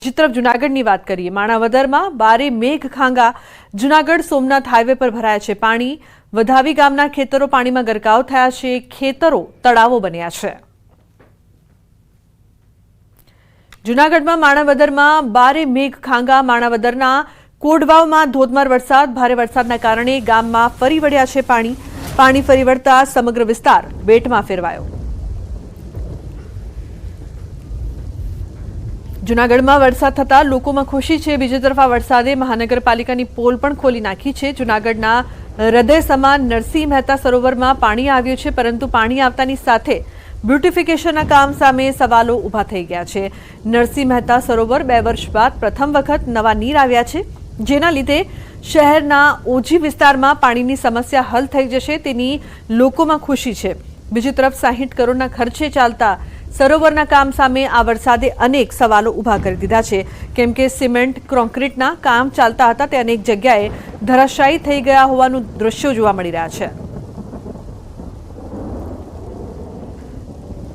तरफ जूनागढ़नी बात करिए। माणावदરમાં બારે મેઘખાંગા જૂનાગઢ સોમનાથ હાઈવે પર ભરાયા છે પાણી। વધાવી ગામના ખેતરો પાણીમાં ગરકાવ થયા છે, ખેતરો તળાવો બન્યા છે। જૂનાગઢમાં માણાવદરમાં બારે મેઘખાંગા માણાવદરના કોડવાવમાં ધોધમાર વરસાદ। ભારે વરસાદના કારણે ગામમાં ફરી વળ્યા છે પાણી। પાણી ફરી વળતા સમગ્ર વિસ્તાર બેટમાં ફેરવાયો। જૂનાગઢમાં વરસાદ થતા લોકોમાં ખુશી છે। બીજી તરફ આ વરસાદે મહાનગરપાલિકાની પોલ પણ ખોલી નાખી છે। જૂનાગઢના હૃદય સમાન નરસિંહ મહેતા સરોવરમાં પાણી આવ્યું છે, પરંતુ પાણી આવતાની સાથે બ્યુટિફિકેશનના કામ સામે સવાલો ઊભા થઈ ગયા છે। નરસિંહ મહેતા સરોવર 2 વર્ષ બાદ પ્રથમ વખત નવા નીર આવ્યા છે, જેના લીધે શહેરના ઓજી વિસ્તારમાં પાણીની સમસ્યા હલ થઈ જશે તેની લોકોમાં ખુશી છે। બીજી તરફ 60 કરોડના ખર્ચે ચાલતા સરોવરના કામ સામે આ વરસાદે અનેક સવાલો ઊભા કરી દીધા છે, કેમ કે સિમેન્ટ કોન્ક્રીટના કામ ચાલતા હતા તે અનેક જગ્યાએ ધરાશાયી થઈ ગયા હોવાનું દ્રશ્યો જોવા મળી રહ્યા છે।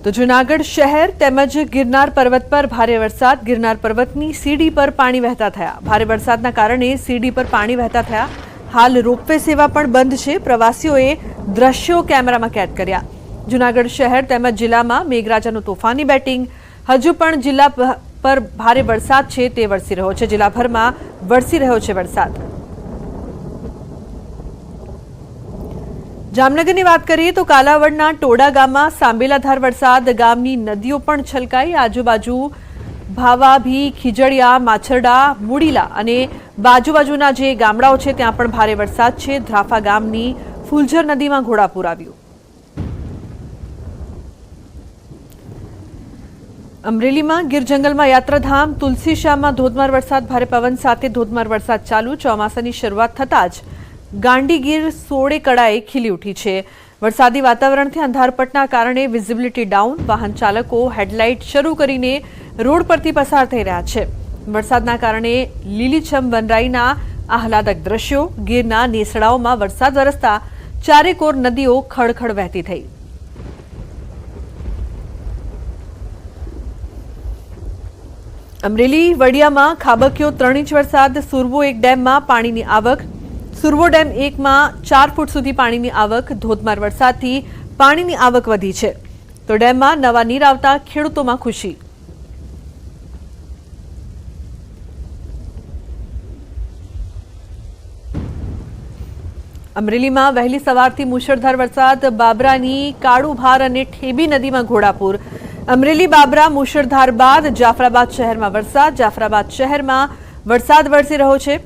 તો જૂનાગઢ શહેર તેમજ ગિરનાર પર્વત પર ભારે વરસાદ। ગિરનાર પર્વતની સીડી પર પાણી વહેતા થયા। ભારે વરસાદના કારણે સીડી પર પાણી વહેતા થયા। હાલ રોપવે સેવા પણ બંધ છે। પ્રવાસીઓએ દ્રશ્યો કેમેરામાં કેદ કર્યા। જૂનાગઢ શહેર તેમજ જિલ્લામાં મેઘરાજાનું તોફાની બેટિંગ। હજુ પણ જિલ્લા પર ભારે વરસાદ છે તે વરસી રહ્યો છે। જિલ્લાભરમાં વરસી રહ્યો છે વરસાદ। જામનગરની વાત કરીએ તો કાલાવડના ટોડા ગામમાં સાંબેલાધાર વરસાદ। ગામની નદીઓ પણ છલકાઈ। આજુબાજુ ભાવાભી, ખીજડીયા, માછરડા, મુડીલા અને બાજુબાજુના જે ગામડાઓ છે ત્યાં પણ ભારે વરસાદ છે। ધ્રાફા ગામની ફૂલઝર નદીમાં ઘોડાપૂર આવ્યું। અમરેલીમાં ગીર જંગલમાં યાત્રાધામ તુલસીશ્યામમાં ધોધમાર વરસાદ। ભારે પવન સાથે ધોધમાર વરસાદ ચાલુ। ચોમાસાની શરૂઆત થતાં જ ગાંડીગીર સોળે કળાએ ખીલી ઉઠી છે। વરસાદી વાતાવરણથી અંધારપટના કારણે વિઝિબિલિટી ડાઉન। વાહન ચાલકો હેડલાઇટ શરૂ કરીને રોડ પરથી પસાર થઈ રહ્યા છે। વરસાદના કારણે લીલીછમ વનરાઈના આહલાદક દ્રશ્યો। ગીરના નેસડાઓમાં વરસાદ વરસતા ચારેકોર નદીઓ ખળખળ વહેતી થઈ। અમરેલી વડિયામાં ખાબક્યો 3 ઇંચ વરસાદ। સુરવો 1 ડેમમાં પાણીની આવક। સુરવો ડેમ 1 માં 4 ફૂટ સુધી પાણીની આવક। ધોધમાર વરસાદથી પાણીની આવક વધી છે, તો ડેમમાં નવા નીર આવતા ખેડૂતોમાં ખુશી। અમરેલીમાં વહેલી સવારથી મુશળધાર વરસાદ। બાબરાની કાળુભાર અને ઠેબી નદીમાં ઘોડાપૂર। અમરેલી બાબરા મુશળધાર બાદ જાફરાબાદ શહેરમાં વરસાદ। જાફરાબાદ શહેરમાં વરસાદ વરસી રહ્યો છે।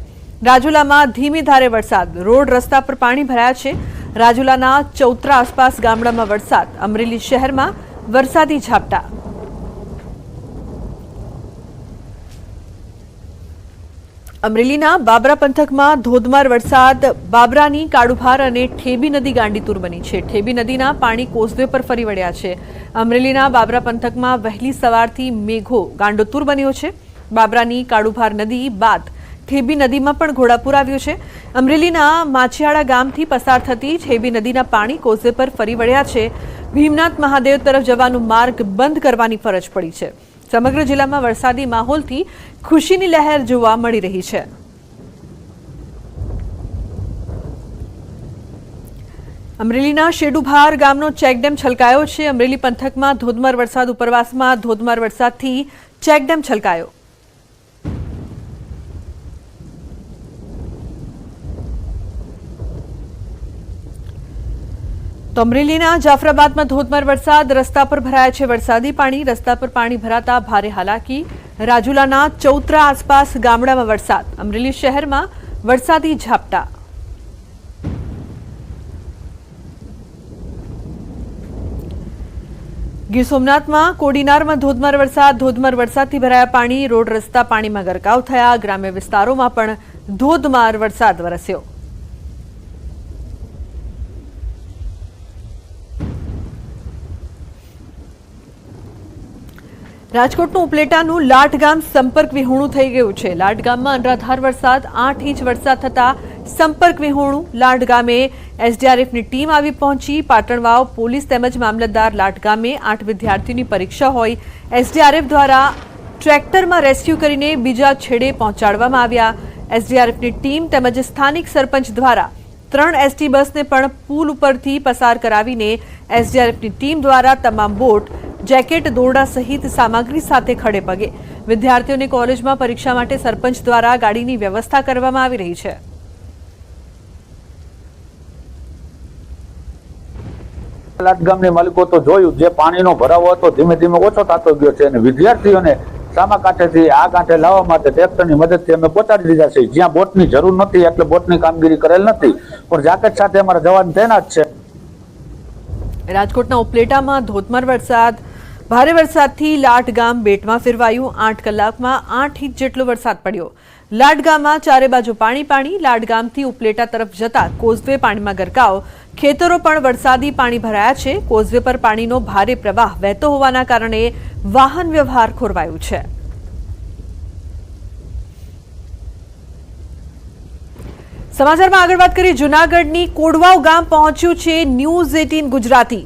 રાજુલામાં ધીમી ધારે વરસાદ। રોડ રસ્તા પર પાણી ભરાયા છે। રાજુલાના ચૌત્રા આસપાસ ગામડામાં વરસાદ। અમરેલી શહેરમાં વરસાદી ઝાપટા। અમરેલીના બાબરા પંથકમાં ધોધમાર વરસાદ। બાબરાની કાળુભાર અને ઠેબી નદી ગાંડીતુર બની છે। ઠેબી નદીના પાણી કોઝવે પર ફરી વળ્યા છે। અમરેલીના બાબરા પંથકમાં વહેલી સવારથી મેઘો ગાંડોતુર બન્યો છે। બાબરાની કાળુભાર નદી બાદ ઠેબી નદીમાં પણ ઘોડાપૂર આવ્યું છે। અમરેલીના માછિયાળા ગામથી પસાર થતી ઠેબી નદીના પાણી કોઝવે પર ફરી વળ્યા છે। ભીમનાથ મહાદેવ તરફ જવાનો માર્ગ બંધ કરવાની ફરજ પડી છે। સમગ્ર જિલ્લામાં વરસાદી માહોલથી ખુશીની લહેર જોવા મળી રહી છે। અમરેલીના શેડુભાર ગામનો ચેકડેમ છલકાયો છે। અમરેલી પંથકમાં ધોધમાર વરસાદ। ઉપરવાસમાં ધોધમાર વરસાદથી ચેકડેમ છલકાયો। તો અમરેલીના જાફરાબાદમાં ધોધમાર વરસાદ। રસ્તા પર ભરાયા છે વરસાદી પાણી। રસ્તા પર પાણી ભરાતા ભારે હાલાકી। રાજુલાના ચૌત્રા આસપાસ ગામડામાં વરસાદ। અમરેલી શહેરમાં વરસાદી ઝાપટા। ગીર સોમનાથમાં કોડીનારમાં ધોધમાર વરસાદ। ધોધમાર વરસાદથી ભરાયા પાણી। રોડ રસ્તા પાણીમાં ગરકાવ થયા। ગ્રામ્ય વિસ્તારોમાં પણ ધોધમાર વરસાદ વરસ્યો। રાજકોટનું ઉપલેટાનું લાઠ ગામ સંપર્ક વિહોણું થઈ ગયું છે। લાઠ ગામમાં અનરાધાર વરસાદ। 8 ઇંચ વરસાદ થતા સંપર્ક વિહોણું। લાઠ ગામે એસડીઆરએફની ટીમ આવી પહોંચી। પાટણવાવ પોલીસ તેમજ મામલતદાર લાઠ ગામે 8 વિદ્યાર્થીઓની પરીક્ષા હોય। એસડીઆરએફ દ્વારા ટ્રેક્ટરમાં રેસ્ક્યુ કરીને બીજા છેડે પહોંચાડવામાં આવ્યા. એસડીઆરએફની ટીમ તેમજ સ્થાનિક સરપંચ દ્વારા 3 એસટી બસને પણ પુલ ઉપરથી પસાર કરાવીને એસડીઆરએફની ટીમ દ્વારા તમામ બોટ, જેકેટ, દોરડા સહિત સામગ્રી સાથે ખડે પગે. વિદ્યાર્થીઓને કોલેજમાં પરીક્ષા માટે સરપંચ દ્વારા ગાડીની વ્યવસ્થા કરવામાં આવી રહી છે. લાટ ગામની માલિકો તો જોયું જે પાણીનો ભરાવો હતો ધીમે ધીમે ઓછો થતો ગયો છે અને વિદ્યાર્થીઓને સામા કાંઠેથી આ કાંઠે લાવવા માટે ટ્રેક્ટરની મદદથી અમે પહોંચાડી દીધા છે. જ્યાં બોટની જરૂર નથી એટલે બોટની કામગીરી કરેલ નથી, પણ જાકેટ સાથે અમારા જવાન તૈનાત છે. રાજકોટના ઉપલેટામાં ધોધમાર વરસાદ. ભારે વરસાદથી લાટ ગામ બેટમાં ફેરવાયું. 8 કલાકમાં 8 ઇંચ જેટલો વરસાદ પડ્યો. લાટ ગામમાં ચારે બાજુ પાણી પાણી. લાટ ગામથી ઉપલેટા તરફ જતા કોઝવે પાણીમાં ગરકાવ. ખેતરો પણ વરસાદી પાણી ભરાયા છે. કોઝવે પર પાણીનો ભારે પ્રવાહ વહેતો હોવાના કારણે વાહન વ્યવહાર ખોરવાયું છે. સમાચારમાં આગળ વાત કરીએ. જૂનાગઢની કોડવાવ ગામ પહોંચ્યું છે ન્યૂઝ 18 ગુજરાતી.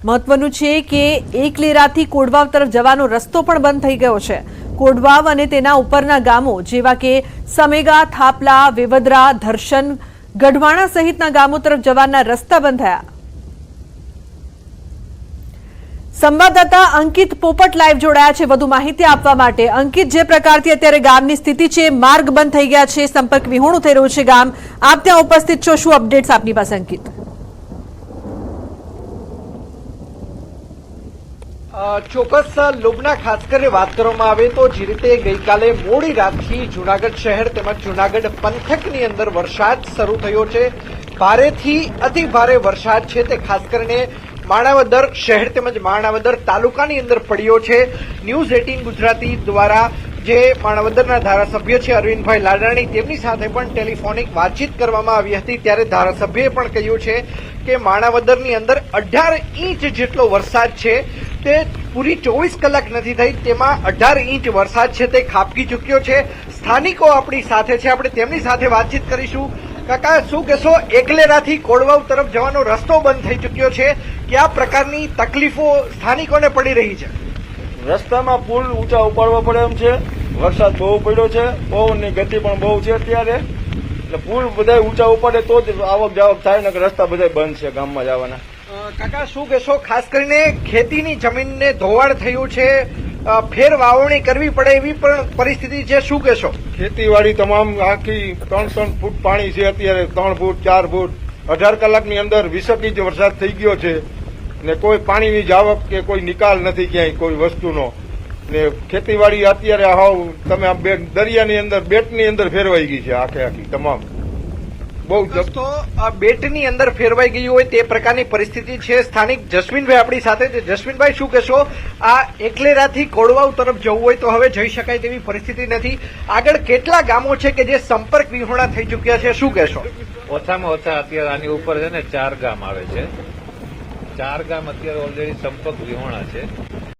મહત્વનું છે કે એકલેરાથી કોડવાવ તરફ જવાનો રસ્તો પણ બંધ થઈ ગયો છે. કોડવાવ અને તેના ઉપરના ગામો જેવા કે સમેગા, થાપલા, વેવદરા, ધર્ષણ, ગઢવાણા સહિતના ગામો તરફ જવાના રસ્તા બંધ થયા. સંવાદદાતા અંકિત પોપટ લાઈવ જોડાયા છે વધુ માહિતી આપવા માટે. અંકિત, જે પ્રકારથી અત્યારે ગામની સ્થિતિ છે, માર્ગ બંધ થઈ ગયા છે, સંપર્ક વિહોણું થઈ રહ્યું છે ગામ, આપ ત્યાં ઉપસ્થિત છો, શું અપડેટ્સ આપની પાસે અંકિત? ચોક્કસ લુબના ખાસ કરીને વાત કરવામાં આવે તો જે રીતે ગઈકાલે મોડી રાતથી જૂનાગઢ શહેર તેમજ જૂનાગઢ પંથકની અંદર વરસાદ શરૂ થયો છે. ભારેથી અતિ ભારે વરસાદ છે તે ખાસ કરીને માણાવદર શહેર તેમજ માણાવદર તાલુકાની અંદર પડ્યો છે. ન્યૂઝ 18 ગુજરાતી દ્વારા જે માણાવદરના ધારાસભ્ય છે અરવિંદભાઈ લાડાણી, તેમની સાથે પણ ટેલિફોનિક વાતચીત કરવામાં આવી હતી. ત્યારે ધારાસભ્યએ પણ કહ્યું છે કે માણાવદરની અંદર 18 ઇંચ જેટલો વરસાદ છે તે પૂરી 24 કલાક નથી થઈ, તેમાં 18 ઇંચ વરસાદ છે તે ખાબકી ચૂક્યો છે. સ્થાનિકો આપણી સાથે છે, આપણે તેમની સાથે વાતચીત કરીશું. કાકા, શું કહેશો? એકલેરાથી કોડવાવ તરફ જવાનો રસ્તો બંધ થઈ ચૂક્યો છે, કયા પ્રકારની તકલીફો સ્થાનિકોને પડી રહી છે? રસ્તામાં પુલ ઊંચા ઉપાડવા પડે એમ છે. વરસાદ બહુ પડ્યો છે, પવનની ગતિ પણ બહુ છે અત્યારે, એટલે પુલ બધા ઊંચા ઉપાડે તો જ આવક જાવક થાય, ને રસ્તા બધા બંધ છે ગામમાં જવાના. કાકા, શું કહેશો? ખાસ કરીને ખેતીની જમીનને ધોવાણ થયું છે, ફેર વાવણી કરવી પડે એવી પણ પરિસ્થિતિ છે, શું કહેશો? ખેતીવાડી તમામ આખી 3 ફૂટ પાણી છે અત્યારે, 3 ફૂટ 4 ફૂટ. 18 કલાકની અંદર 20 ઇંચ વરસાદ થઈ ગયો છે ને કોઈ પાણીની જાવક કે કોઈ નિકાલ નથી ક્યાંય કોઈ વસ્તુનો. ને ખેતીવાડી અત્યારે હાવ તમે દરિયાની અંદર બેટની અંદર ફેરવાઈ ગઈ છે આખી તમામ. બહુ તો બેટની અંદર ફેરવાઈ ગઈ હોય તે પ્રકારની પરિસ્થિતિ છે. સ્થાનિક જસ્મીનભાઈ આપણી સાથે છે. જસ્મીનભાઈ, શું કહેશો? આ એકલેરાથી કોડવાવ તરફ જવું હોય તો હવે જઈ શકાય તેવી પરિસ્થિતિ નથી. આગળ કેટલા ગામો છે કે જે સંપર્ક વિહોણા થઈ ચૂક્યા છે, શું કહેશો? ઓછામાં ઓછા અત્યારે આની ઉપર છે ને 4 ગામ આવે છે. 4 ગામ અત્યારે ઓલરેડી સંપર્ક વિહોણા છે.